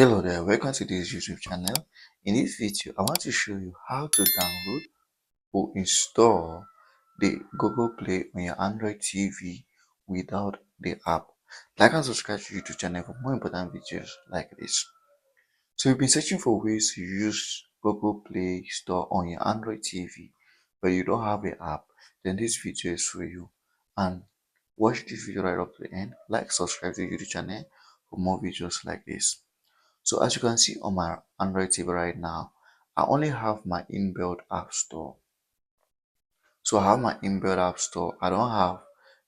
Hello there, welcome to this YouTube channel. In this video, I want to show you how to download or install the Google Play on your Android TV without the app. Like and subscribe to YouTube channel for more important videos like this. So you've been searching for ways to use Google Play Store on your Android TV, but you don't have the app, then this video is for you. And watch this video right up to the end. Like, subscribe to the YouTube channel for more videos like this. So as you can see on my Android TV right now, I only have my inbuilt app store. So I have my inbuilt app store. I don't have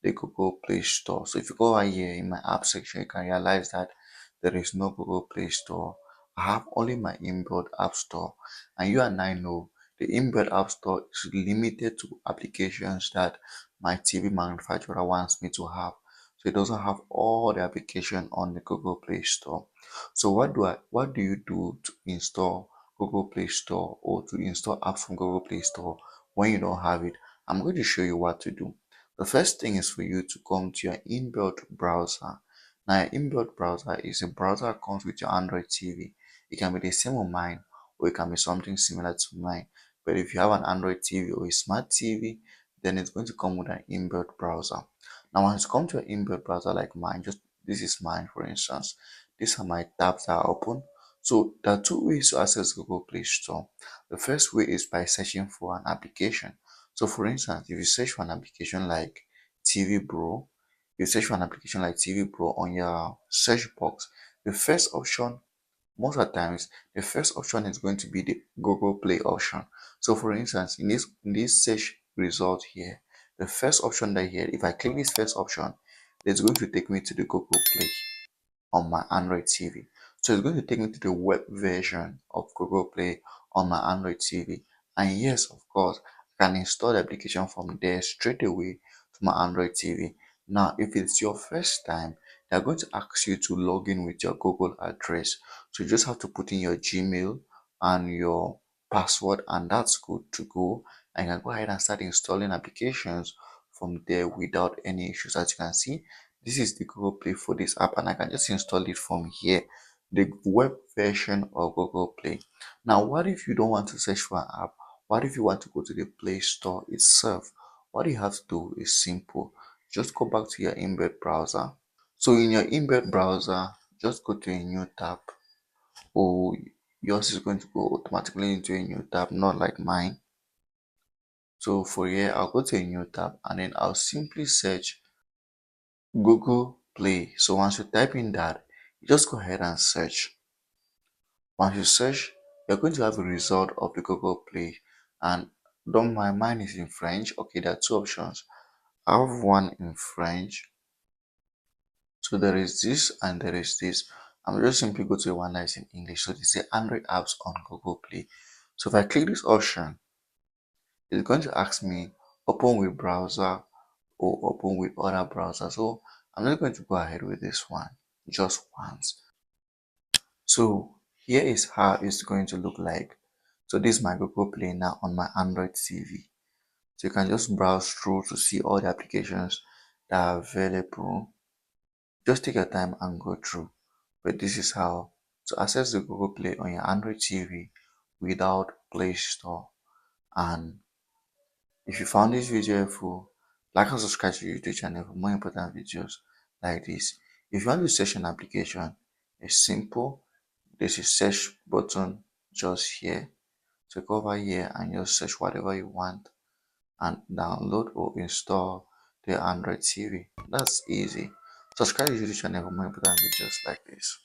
the Google Play Store. So if you go over here in my app section, you can realize that there is no Google Play Store. I have only my inbuilt app store. And you and I know the inbuilt app store is limited to applications that my TV manufacturer wants me to have. So it doesn't have all the application on the Google Play Store. So what do you do to install Google Play Store or to install apps from Google Play Store when you don't have it? I'm going to show you what to do. The first thing is for you to come to your inbuilt browser. Now, your inbuilt browser is a browser that comes with your Android TV. It can be the same on mine, or it can be something similar to mine. But if you have an Android TV or a smart TV, then it's going to come with an inbuilt browser. Now, once you come to an inbuilt browser like mine, just this is mine for instance. These are my tabs that are open. So there are two ways to access Google Play Store. The first way is by searching for an application. So for instance, if you search for an application like TV Bro, you search for an application like TV Pro on your search box, the first option, most of the times, the first option is going to be the Google Play option. So for instance, in this search result here, the first option that here, if I click this first option, it's going to take me to the Google Play on my Android TV. So it's going to take me to the web version of Google Play on my Android TV. And yes, of course, I can install the application from there straight away to my Android TV. Now, if it's your first time, they're going to ask you to log in with your Google address. So you just have to put in your Gmail and your password, and that's good to go. And you can go ahead and start installing applications from there without any issues. As you can see, this is the Google Play for this app, and I can just install it from here, the web version of Google Play. Now, what if you don't want to search for an app? What if you want to go to the Play Store itself? What you have to do is simple. Just go back to your inbuilt browser. So in your inbuilt browser, just go to a new tab, or yours is going to go automatically into a new tab, not like mine. So for here, I'll go to a new tab and then I'll simply search Google Play. So once you type in that, you just go ahead and search. Once you search, you're going to have a result of the Google Play. And don't mind, mine is in French. Okay, there are two options. I have one in French. So there is this and there is this. I'm just simply go to the one that is in English. So they say Android apps on Google Play. So if I click this option, it's going to ask me open with browser or open with other browser. So I'm not going to go ahead with this one just once. So here is how it's going to look like. So this is my Google Play now on my Android TV. So you can just browse through to see all the applications that are available. Just take your time and go through. But this is how to access the Google Play on your Android TV without Play Store. And if you found this video helpful, like and subscribe to the YouTube channel for more important videos like this. If you want to search an application, it's simple. There's a search button just here. So go over here and just search whatever you want and download or install the Android TV. That's easy. Subscribe to the YouTube channel for more important videos like this.